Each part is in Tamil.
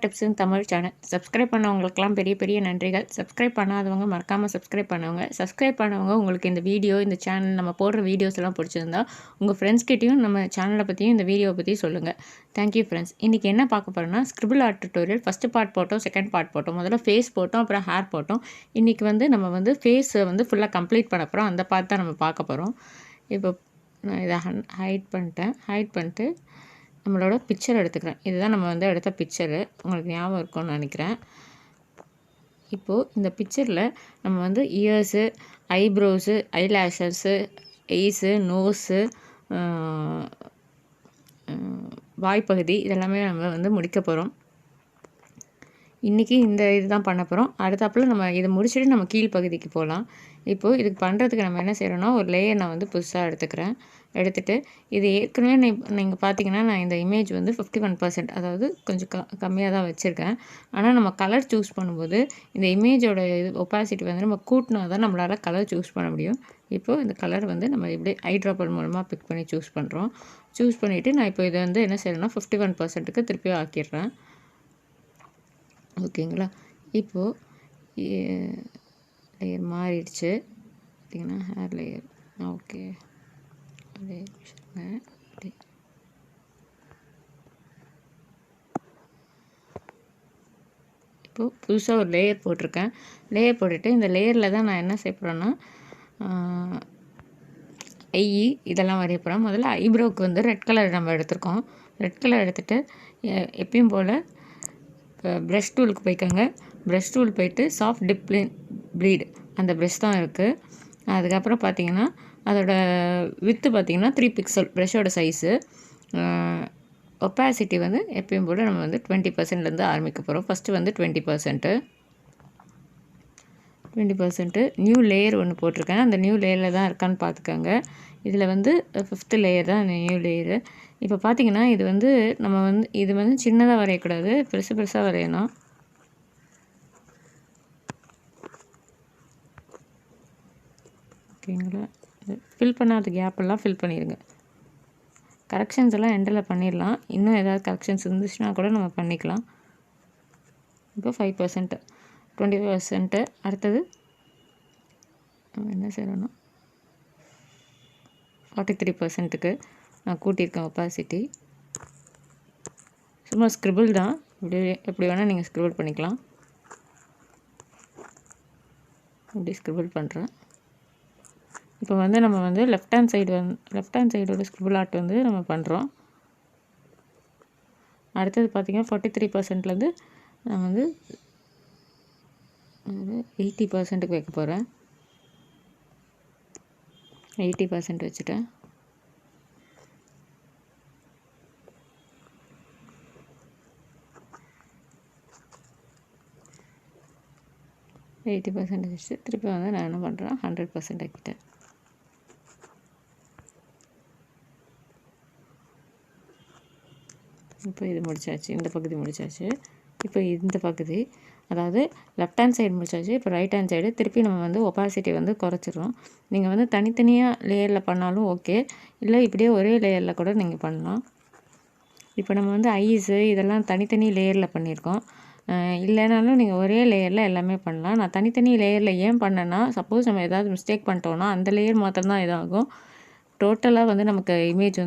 Tips in Tamil channel subscribe பண்ணவங்களுக்கெல்லாம் பெரிய பெரிய நன்றிகள். சப்ஸ்கிரைப் பண்ணாதவங்க மறக்காமல் சப்ஸ்கிரைப் பண்ணவங்க உங்களுக்கு இந்த வீடியோ இந்த சேனல் நம்ம போடுற வீடியோஸ் எல்லாம் பிடிச்சிருந்தா உங்கள் ஃப்ரெண்ட்ஸ்கிட்டையும் நம்ம சேனலை பற்றியும் இந்த வீடியோவை பற்றியும் சொல்லுங்கள். Thank you friends. இன்றைக்கி என்ன பார்க்க போகிறோம்னா scribble art tutorial first part போட்டோம், செகண்ட் பார்ட் போட்டோம். முதல்ல ஃபேஸ் போட்டோம், அப்புறம் ஹேர் போட்டோம். இன்றைக்கி நம்ம ஃபேஸை ஃபுல்லாக கம்ப்ளீட் பண்ண போகிறோம். அந்த பார்ட் தான் நம்ம பார்க்க போகிறோம். இப்போ நான் இதை ஹைட் பண்ணிட்டு நம்மளோட பிக்சர் எடுத்துக்கிறேன். இதுதான் நம்ம எடுத்த பிக்சரு. உங்களுக்கு ஞாபகம் இருக்கும்னு நினைக்கிறேன். இப்போது இந்த பிக்சரில் நம்ம இயர்ஸு, ஐப்ரோஸு, ஐலேஷஸு, ஐஸு, நோஸு, வாய்ப்பகுதி இதெல்லாமே நம்ம முடிக்க போகிறோம். இன்றைக்கி இந்த இதுதான் பண்ண போகிறோம். அடுத்தாப்பில் நம்ம இதை முடிச்சுட்டு நம்ம கீழ்ப்பகுதிக்கு போகலாம். இப்போது இதுக்கு பண்ணுறதுக்கு நம்ம என்ன செய்கிறோன்னா ஒரு லேயர் நான் புதுசாக எடுத்துகிட்டு இது ஏற்கனவே நீங்கள் பார்த்தீங்கன்னா நான் இந்த இமேஜ் 51%, அதாவது கொஞ்சம் கம்மியாக தான் வச்சுருக்கேன். ஆனால் நம்ம கலர் சூஸ் பண்ணும்போது இந்த இமேஜோட ஒப்பாசிட்டி நம்ம கூட்டினா தான் நம்மளால் கலர் சூஸ் பண்ண முடியும். இப்போது இந்த கலர் நம்ம இப்படி ஐட்ராப்பர் மூலமாக பிக் பண்ணி சூஸ் பண்ணுறோம். சூஸ் பண்ணிவிட்டு நான் இப்போ இதை என்ன செய்கிறேன்னா 51%க்கு திருப்பி ஆக்கிடுறேன். ஓகேங்களா? இப்போது லேயர் மாறிடுச்சு. பார்த்திங்கன்னா ஹேர் லேயர். ஓகே, இப்போது புதுசாக ஒரு லேயர் போட்டிருக்கேன். லேயர் போட்டுட்டு இந்த லேயரில் தான் நான் என்ன செய்ய போகிறேன்னா இதெல்லாம் வரைய போகிறேன். முதல்ல ஐப்ரோவுக்கு ரெட் கலர் நம்ம எடுத்துருக்கோம். ரெட் கலர் எடுத்துகிட்டு எப்பயும் போல் ப்ரஷ் டூலுக்கு போய்க்கோங்க. ப்ரஷ் டூல் போய்ட்டு சாஃப்ட் டிப் ப்ளீட் அந்த ப்ரஷ் தான் இருக்குது. அதுக்கப்புறம் பார்த்திங்கன்னா அதோட வித்து பார்த்திங்கன்னா 3 பிக்சல் ப்ரஷோட சைஸு. ஒப்பாசிட்டி எப்பயும் போல் நம்ம 20%லேருந்து ஆரம்பிக்க போகிறோம். ஃபஸ்ட்டு 20% நியூ லேயர் ஒன்று போட்டிருக்கேன். அந்த நியூ லேயரில் தான் இருக்கான்னு பார்த்துக்கோங்க. இதில் 5th லேயர் தான் நியூ லேயரு. இப்போ பார்த்திங்கன்னா இது நம்ம இது சின்னதாக வரையக்கூடாது, பெருசாக வரையணும். ஓகேங்களா? ஃபில் பண்ணாத கேப்பெல்லாம் ஃபில் பண்ணிடுங்க. கரெக்ஷன்ஸ் எல்லாம் எண்டில் பண்ணிடலாம். இன்னும் ஏதாவது கரெக்ஷன்ஸ் இருந்துச்சுன்னா கூட நம்ம பண்ணிக்கலாம். இப்போ 5%, 20%. அடுத்தது நம்ம என்ன செய்யணும்னா 43%க்கு நான் கூட்டியிருக்கேன் ஒப்பாசிட்டி. சும்மா ஸ்கிரிபிள் தான், எப்படி வேணால் நீங்கள் ஸ்கிரிபிள் பண்ணிக்கலாம். இப்படி ஸ்கிரிபிள் பண்ணுறேன். இப்போ நம்ம லெஃப்ட் ஹேண்ட் சைடோட ஸ்கிரிபிள் ஆர்ட் நம்ம பண்ணுறோம். அடுத்தது பார்த்திங்கன்னா 43%லேருந்து நான் 80%க்கு வைக்க போகிறேன். 80% வச்சுட்டேன். வச்சுட்டு திருப்பி நான் என்ன பண்ணுறேன் 100% ஆக்கிட்டேன். இப்போ இது முடிச்சாச்சு, இந்த பகுதி முடிச்சாச்சு. இப்போ இந்த பகுதி, அதாவது லெஃப்ட் ஹேண்ட் சைடு முடிச்சாச்சு. இப்போ ரைட் ஹேண்ட் சைடு திருப்பி நம்ம ஒப்பாசிட்டி குறைச்சிரும். நீங்கள் தனித்தனியாக லேயரில் பண்ணாலும் ஓகே, இல்லை இப்படியே ஒரே லேயரில் கூட நீங்கள் பண்ணலாம். இப்போ நம்ம ஐஸு இதெல்லாம் தனித்தனி லேயரில் பண்ணியிருக்கோம். இல்லைனாலும் நீங்கள் ஒரே லேயரில் எல்லாமே பண்ணலாம். நான் தனித்தனி லேயரில் ஏன் பண்ணேன்னா, சப்போஸ் நம்ம ஏதாவது மிஸ்டேக் பண்ணிட்டோன்னா அந்த லேயர் மாத்திரம் தான் இதாகும். டோட்டலாக நமக்கு இமேஜ்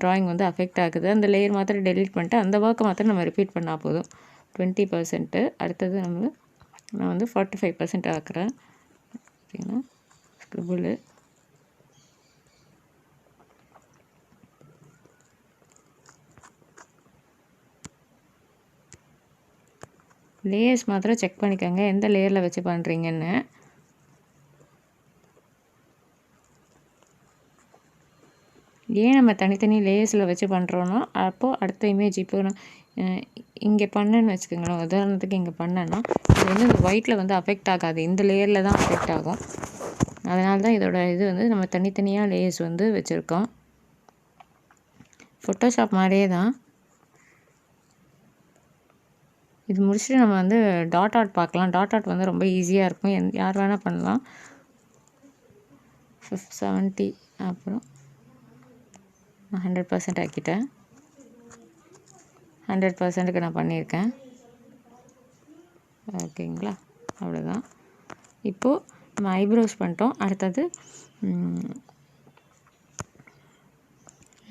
ட்ராயிங் அஃபெக்ட் ஆகுது. அந்த லேயர் மாத்திரம் டெலீட் பண்ணிட்டு அந்த ஒர்க்கை மாத்திரம் நம்ம ரிப்பீட் பண்ணால் போதும். 20%. அடுத்தது நான் 45% ஆக்குறேன். பார்த்தீங்கன்னா ஸ்கிரிபிள் லேயர்ஸ் மாத்திரம் செக் பண்ணிக்கோங்க எந்த லேயரில் வச்சு பண்ணுறீங்கன்னு. ஏன் நம்ம தனித்தனி லேயர்ஸில் வச்சு பண்ணுறோன்னா, அப்போது அடுத்த இமேஜ் இப்போ நான் இங்கே பண்ணேன்னு வச்சுக்கோங்களேன். உதாரணத்துக்கு இங்கே பண்ணேன்னா இது இந்த ஒயிட்டில் அஃபெக்ட் ஆகாது, இந்த லேயரில் தான் அஃபெக்ட் ஆகும். அதனால தான் இதோட இது நம்ம தனித்தனியாக லேயர்ஸ் வச்சுருக்கோம். ஃபோட்டோஷாப் மாதிரியே தான். இது முடிச்சுட்டு நம்ம டாட் ஆர்ட் பார்க்கலாம். டாட் ஆர்ட் ரொம்ப ஈஸியாக இருக்கும், யார் வேணால் பண்ணலாம். 70, அப்புறம் 100% ஆக்கிட்டேன். 100%க்கு நான் பண்ணியிருக்கேன். ஓகேங்களா, அவ்வளோதான். இப்போது நம்ம ஐப்ரோஸ் பண்ணிட்டோம். அடுத்தது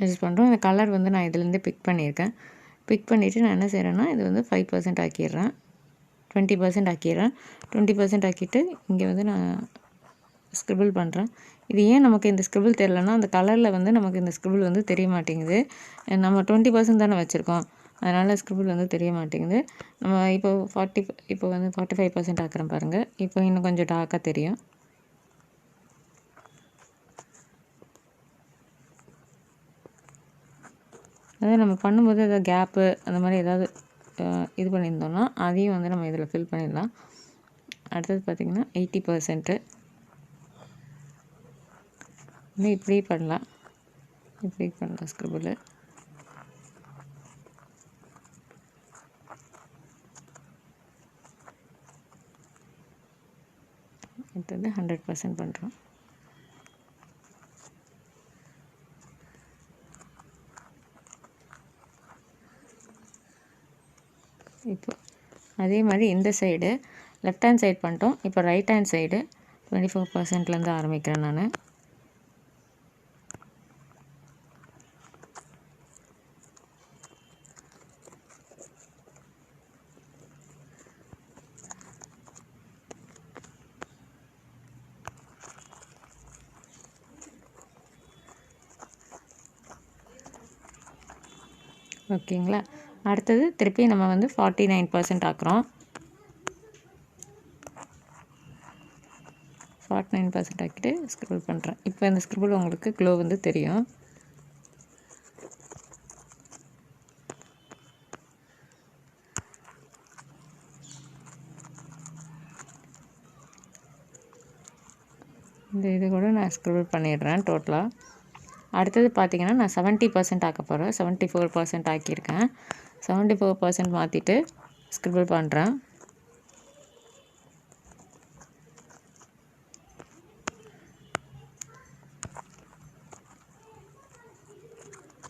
யூஸ் பண்ணுறோம். இந்த கலர் வந்து நான் இதுலேருந்து பிக் பண்ணியிருக்கேன். பிக் பண்ணிவிட்டு நான் என்ன செய்கிறேன்னா, இது வந்து 5% ஆக்கிடுறேன், 20% ஆக்கிடுறேன். 20% ஆக்கிட்டு இங்கே வந்து நான் ஸ்க்ரிபிள் பண்ணுறேன். இது ஏன் நமக்கு இந்த ஸ்க்ரிபிள் தெரியலன்னா, அந்த கலரில் வந்து நமக்கு இந்த ஸ்க்ரிபிள் வந்து தெரிய மாட்டேங்குது. நம்ம 20% தானே வச்சுருக்கோம், அதனால் ஸ்க்ரிபிள் வந்து தெரிய மாட்டேங்குது. நம்ம இப்போ இப்போ வந்து 45% ஆக்குறேன் பாருங்கள். இப்போ இன்னும் கொஞ்சம் டார்க்காக தெரியும். அதாவது நம்ம பண்ணும்போது ஏதாவது கேப்பு அந்த மாதிரி ஏதாவது இது பண்ணியிருந்தோம்னா அதையும் வந்து நம்ம இதில் ஃபில் பண்ணிடலாம். அடுத்தது பார்த்திங்கன்னா 80% இன்னும் இப்படி பண்ணலாம், ஸ்க்ரிபிள். அடுத்தது 100% பண்ணுறோம். இப்போ அதே மாதிரி இந்த சைடு லெஃப்ட் ஹேண்ட் சைடு பண்ணிட்டோம். இப்போ ரைட் ஹேண்ட் சைடு 24%லேருந்து ஆரம்பிக்கிறேன் நான். ஓகேங்களா, அடுத்தது திருப்பி நம்ம வந்து 49% ஆக்குறோம். 49% ஆக்கிட்டு ஸ்க்ரிபிள் பண்ணுறேன். இப்போ இந்த ஸ்க்ரிபிள் உங்களுக்கு க்ளோ வந்து தெரியும். இந்த இது கூட நான் ஸ்க்ரிபிள் பண்ணிடுறேன் டோட்டலாக. அடுத்தது பார்த்திங்கன்னா நான் 70% ஆக்க போகிறேன். 74% ஆக்கியிருக்கேன். 74% மாற்றிட்டு ஸ்க்ரிபிள் பண்ணுறேன்.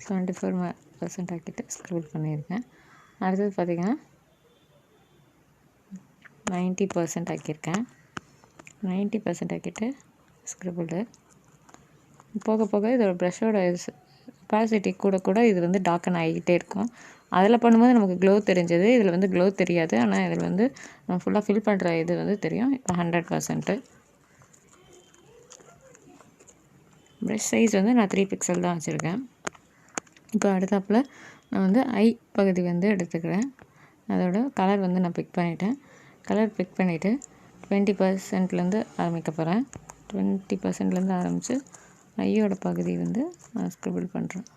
%, ஆக்கிட்டு ஸ்க்ரிபிள் பண்ணியிருக்கேன். அடுத்தது பார்த்திங்கன்னா 90% ஆக்கியிருக்கேன். 90% ஆக்கிட்டு ஸ்க்ரிபிள். போக போக இதோட ப்ரஷோட கெப்பாசிட்டி கூட இது வந்து டார்க்கன் ஆகிக்கிட்டே இருக்கும். அதில் பண்ணும்போது நமக்கு க்ளோ தெரிஞ்சது, இதில் வந்து க்ளோ தெரியாது. ஆனால் இதில் வந்து நம்ம ஃபுல்லாக ஃபில் பண்ணுற இது வந்து தெரியும். இப்போ 100%. ப்ரஷ் சைஸ் வந்து நான் 3 பிக்சல் தான் வச்சுருக்கேன். இப்போ அடுத்தாப்பில் நான் வந்து ஐ பகுதி வந்து எடுத்துக்கிறேன். அதோட கலர் வந்து நான் பிக் பண்ணிவிட்டேன். கலர் பிக் பண்ணிவிட்டு 20%லேருந்து ஆரம்பிக்க போகிறேன். 20%லேருந்து ஆரம்பித்து ஐயோட பகுதி வந்து நான் ஸ்க்ரிபிள் பண்ணுறேன்.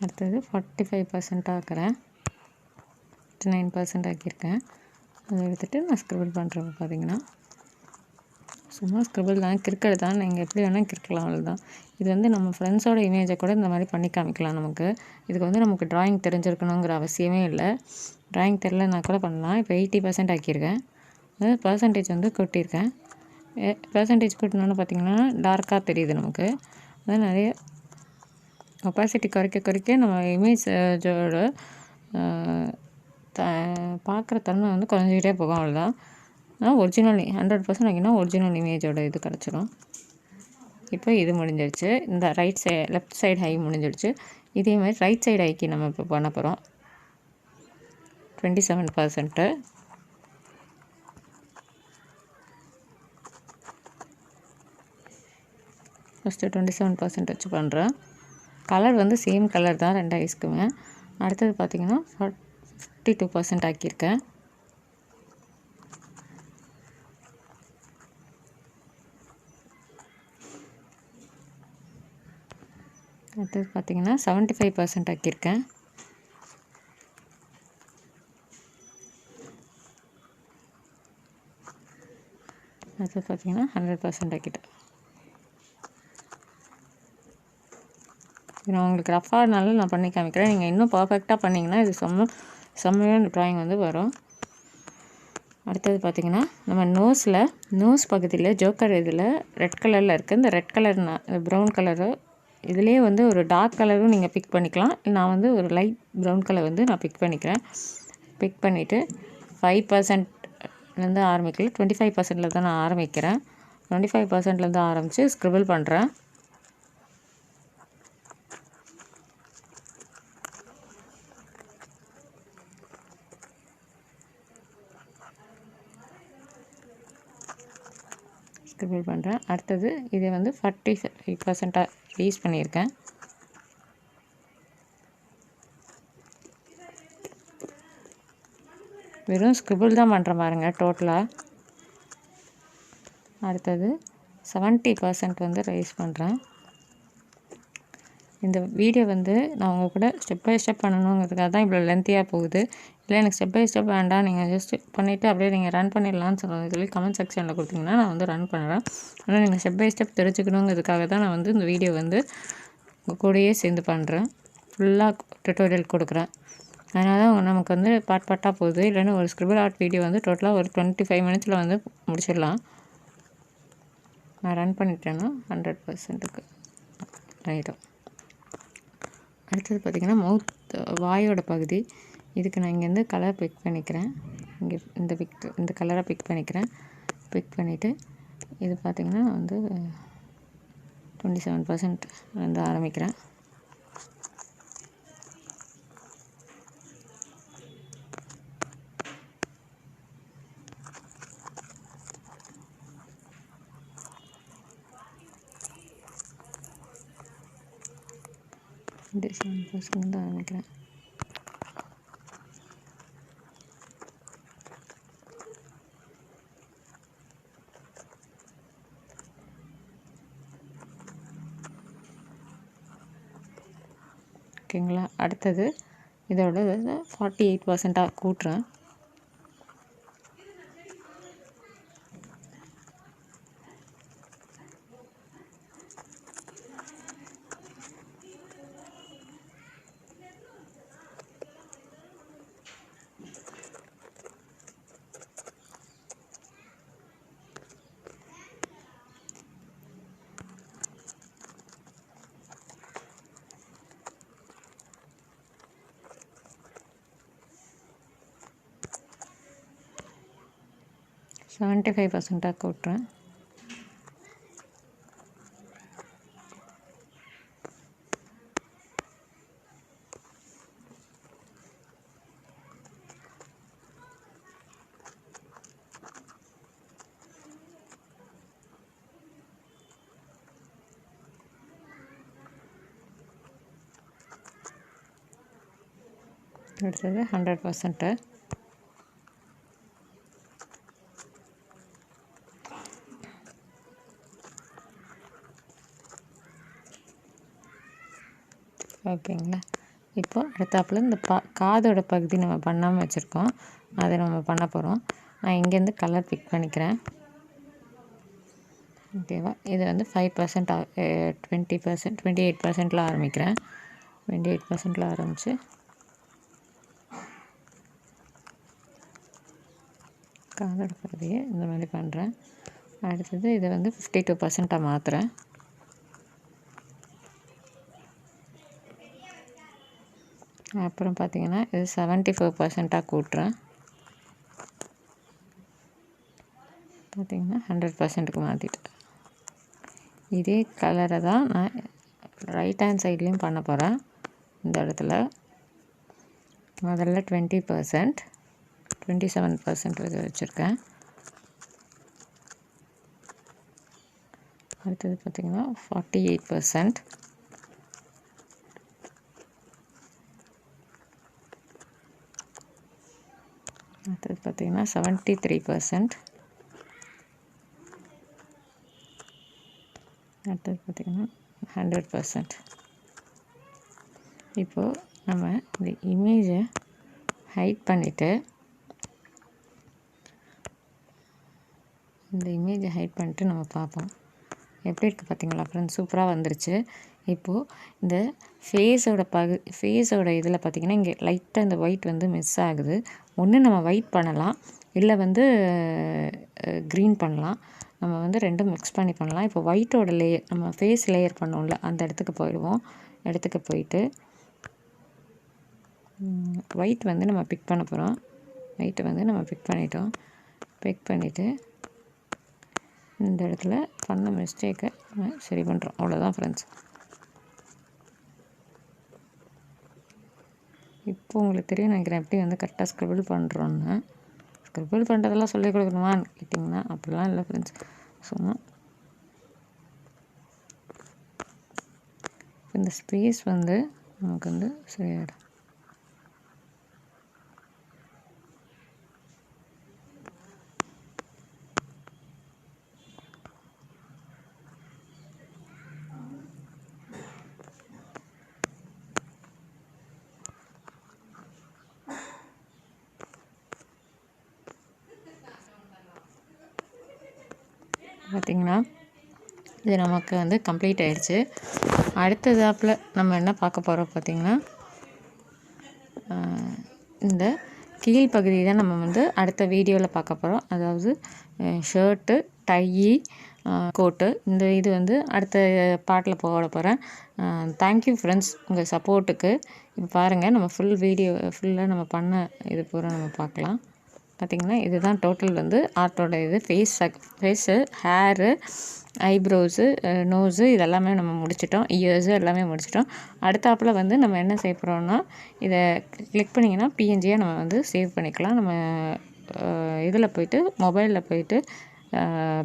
அடுத்தது 45% ஆக்குறேன். 59% ஆக்கியிருக்கேன். அதை எடுத்துகிட்டு நான் ஸ்க்ரிபிள் பண்ணுறேன். பார்த்திங்கன்னா சும்மா ஸ்க்ரிபிள் தான், கிறுக்கிறது தான். நீங்கள் எப்படி வேணால் கிறுக்கலாம், அவ்வளோதான். இது வந்து நம்ம ஃப்ரெண்ட்ஸோட இமேஜை கூட இந்த மாதிரி பண்ணி காமிக்கலாம். நமக்கு இதுக்கு வந்து நமக்கு ட்ராயிங் தெரிஞ்சிருக்கணுங்கிற அவசியமே இல்லை. ட்ராயிங் தெரிலனா கூட பண்ணலாம். இப்போ 80% ஆக்கியிருக்கேன். அதாவது பர்சன்டேஜ் வந்து கூட்டியிருக்கேன். பர்சன்டேஜ் கூட்டினோன்னு பார்த்திங்கன்னா டார்க்காக தெரியுது நமக்கு. அதாவது நிறைய ஒப்பாசிட்டி குறைக்க நம்ம இமேஜோட பார்க்குற தன்மை வந்து குறைஞ்சிக்கிட்டே போகும், அவ்வளோதான். ஆனால் ஒரிஜினல் 100% ஆகினா ஒரிஜினல் இமேஜோட இது கிடச்சிரும். இப்போ இது முடிஞ்சிடுச்சு. இந்த லெஃப்ட் சைடு ஹை முடிஞ்சிடுச்சு. இதே மாதிரி ரைட் சைடு ஹைக்கு நம்ம இப்போ பண்ண போகிறோம். 27%. ஃபஸ்ட்டு 27% வச்சு பண்ணுறேன். கலர் வந்து சேம் கலர் தான் 2 ஐஸ்க்குமே. அடுத்தது பார்த்திங்கன்னா 52% ஆக்கியிருக்கேன். அடுத்தது பார்த்திங்கன்னா 75% ஆக்கியிருக்கேன். அடுத்தது பார்த்திங்கன்னா 100% ஆக்கிட்டேன். நான் உங்களுக்கு ரஃபாகனால நான் பண்ணி காமிக்கிறேன். நீங்கள் இன்னும் பர்ஃபெக்டாக பண்ணிங்கன்னா இது செம்மையான ட்ராயிங் வந்து வரும். அடுத்தது பார்த்திங்கன்னா நம்ம நோஸ் பகுதியில் ஜோக்கர் இதில் ரெட் கலரில் இருக்குது. இந்த ரெட் கலர் ப்ரௌன் கலரு இதிலே வந்து ஒரு டார்க் கலரும் நீங்கள் பிக் பண்ணிக்கலாம். நான் வந்து ஒரு லைட் ப்ரௌன் கலர் வந்து நான் பிக் பண்ணிக்கிறேன். பிக் பண்ணிவிட்டு 5%லேருந்து ஆரம்பிக்கல, 25%ல் தான் நான் ஆரம்பிக்கிறேன். 25%லேருந்து ஆரம்பித்து ஸ்க்ரிபிள் பண்ணுறேன். ஸ்க்ரிபிள் பண்ணுறேன். அடுத்தது இதை வந்து 45%ஆக ரீஸ் பண்ணியிருக்கேன். வெறும் ஸ்க்ரிபிள் தான் பண்ணுற பாருங்க டோட்டலாக. அடுத்தது 70% வந்து ரைஸ் பண்ணுறேன். இந்த வீடியோ வந்து நான் உங்கள் கூட ஸ்டெப் பை ஸ்டெப் பண்ணணுங்கிறதுக்காக தான் இவ்வளோ லென்த்தியாக போகுது. இல்லை எனக்கு ஸ்டெப் பை ஸ்டெப் வேண்டாம், நீங்கள் ஜஸ்ட் பண்ணிவிட்டு அப்படியே நீங்கள் ரன் பண்ணிடலான்னு சொல்லி கமெண்ட் செக்ஷனில் கொடுத்தீங்கன்னா நான் வந்து ரன் பண்ணுறேன். ஆனால் நீங்கள் ஸ்டெப் பை ஸ்டெப் தெரிஞ்சுக்கணுங்கிறதுக்காக தான் நான் வந்து இந்த வீடியோ வந்து உங்கள் கூடயே சேர்ந்து பண்ணுறேன். ஃபுல்லாக டுட்டோரியல் கொடுக்குறேன். அதனால தான் நமக்கு வந்து பார்ட்டாக போகுது. இல்லைன்னா ஒரு ஸ்க்ரிபிள் ஆர்ட் வீடியோ வந்து டோட்டலாக ஒரு 25 மினிட்ஸில் வந்து முடிச்சிடலாம். நான் ரன் பண்ணிட்டேன்னா 100%க்கு ஆகிடும். அடுத்தது பார்த்திங்கன்னா வாயோட பகுதி. இதுக்கு நான் இங்கேருந்து கலர் பிக் பண்ணிக்கிறேன். இங்கே இந்த கலரை பிக் பண்ணிக்கிறேன். பிக் பண்ணிவிட்டு இது பார்த்திங்கன்னா நான் வந்து 27% வந்து ஆரம்பிக்கிறேன். இந்த 7% தான் ஆரம்பிக்கிறேன். ஓகேங்களா? அடுத்தது இதோட 48%ஆக கூட்டுறேன். $75 கூட்டுறேன். அடுத்தது 100%. ஓகேங்களா? இப்போது அடுத்தாப்பில் இந்த காதோட பகுதி நம்ம பண்ணாமல் வச்சுருக்கோம், அதை நம்ம பண்ண போகிறோம். நான் இங்கேருந்து கலர் பிக் பண்ணிக்கிறேன். ஓகேவா? இது வந்து 5% 20% 28%ல் ஆரம்பிக்கிறேன். 28%ல் ஆரம்பித்து காதோட பகுதியை இந்த மாதிரி பண்ணுறேன். அடுத்தது இதை வந்து 52%ஆக மாற்றுறேன். அப்புறம் பார்த்திங்கன்னா இது 74%ஆக கூட்டுறேன். பார்த்திங்கன்னா 100%க்கு மாற்றிட்டேன். இதே கலரை தான் நான் ரைட் ஹேண்ட் சைட்லேயும் பண்ண போகிறேன். இந்த இடத்துல முதல்ல 20%, 27% வச்சுருக்கேன். அடுத்தது பார்த்திங்கன்னா 48%. அடுத்தது பார்த்திங்கன்னா 73%. அடுத்தது பார்த்திங்கன்னா 100%. இப்போது நம்ம இந்த இமேஜை ஹைட் பண்ணிவிட்டு நம்ம பார்ப்போம். எப்படி இருக்குது பார்த்திங்களா ஃப்ரெண்ட்ஸ்? சூப்பராக வந்துருச்சு. இப்போது இந்த ஃபேஸோட இதில் பார்த்திங்கன்னா இங்கே லைட்டாக இந்த ஒயிட் வந்து மிஸ் ஆகுது. ஒன்று நம்ம ஒயிட் பண்ணலாம், இல்லை வந்து க்ரீன் பண்ணலாம். நம்ம வந்து ரெண்டும் மிக்ஸ் பண்ணி பண்ணலாம். இப்போ ஒயிட்டோட லேயர் நம்ம ஃபேஸ் லேயர் பண்ணோம்ல அந்த இடத்துக்கு போயிடுவோம். இடத்துக்கு போயிட்டு ஒயிட் வந்து நம்ம பிக் பண்ண போகிறோம். ஒயிட்டை வந்து நம்ம பிக் பண்ணிட்டோம். பிக் பண்ணிவிட்டு இந்த இடத்துல பண்ண மிஸ்டேக்கை நம்ம சரி பண்ணுறோம். அவ்வளோதான் ஃப்ரெண்ட்ஸ். இப்போ உங்களுக்கு தெரியும் நினைக்கிறேன் எப்படி வந்து கரெக்டாக ஸ்க்ரிபிள் பண்ணுறோன்னு. ஸ்க்ரிபிள் பண்ணுறதெல்லாம் சொல்லிக் கொடுக்கணுமான்னு கேட்டிங்கன்னா அப்படிலாம் இல்லை ஃப்ரெண்ட்ஸ். சும்மா இந்த ஸ்பேஸ் வந்து நமக்கு வந்து சரியாயிடும். பார்த்திங்கன்னா இது நமக்கு வந்து கம்ப்ளீட் ஆகிடுச்சு. அடுத்ததாப்பில் நம்ம என்ன பார்க்க போகிறோம் பார்த்திங்கன்னா இந்த கீழ்ப்பகுதி தான் நம்ம வந்து அடுத்த வீடியோவில் பார்க்க போகிறோம். அதாவது ஷர்ட்டு, டையி, கோட்டு இந்த இது வந்து அடுத்த பார்ட்டில் போட போகிறேன். தேங்க்யூ ஃப்ரெண்ட்ஸ் உங்கள் சப்போர்ட்டுக்கு. இப்போ பாருங்கள் நம்ம ஃபுல் வீடியோ ஃபுல்லாக நம்ம பண்ண இது பூரா நம்ம பார்க்கலாம். பார்த்திங்கன்னா இதுதான் டோட்டல் வந்து ஆர்ட்டோட இது. ஃபேஸு, ஹேரு, ஐப்ரோஸு, நோஸு இதெல்லாமே நம்ம முடிச்சிட்டோம். இயர்ஸு எல்லாமே முடிச்சிட்டோம். அடுத்தாப்பில் வந்து நம்ம என்ன செய்ய போகிறோம்னா இதை கிளிக் பண்ணிங்கன்னா பிஎன்ஜியாக நம்ம வந்து சேவ் பண்ணிக்கலாம். நம்ம இதில் போய்ட்டு மொபைலில் போய்ட்டு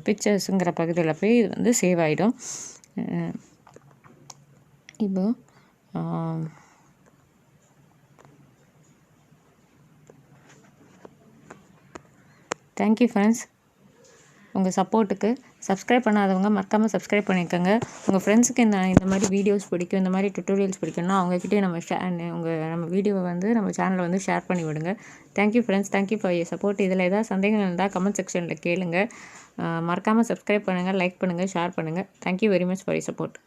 பிக்சர்ஸுங்கிற பகுதியில் போய் இது வந்து சேவ் ஆகிடும். இப்போ தேங்க்யூ ஃப்ரெண்ட்ஸ் உங்கள் சப்போர்ட்டுக்கு. சப்ஸ்கிரைப் பண்ணாதவங்க மறக்காமல் சப்ஸ்கிரைப் பண்ணிக்கோங்க. உங்கள் ஃப்ரெண்ட்ஸுக்கு இந்த மாதிரி வீடியோஸ் பிடிக்கும், இந்த மாதிரி டுட்டோரியல்ஸ் பிடிக்கும்னா அவங்கக்கிட்டே நம்ம வீடியோவை வந்து நம்ம சேனலை வந்து ஷேர் பண்ணி விடுங்க. Thank you friends. Thank you for your support. இதில் ஏதாவது சந்தேகங்கள் இருந்தால் கமெண்ட் செக்ஷனில் கேளுங்க. மறக்காமல் சப்ஸ்கிரைப் பண்ணுங்கள், லைக் பண்ணுங்கள், ஷேர் பண்ணுங்கள். Thank you very much for your support.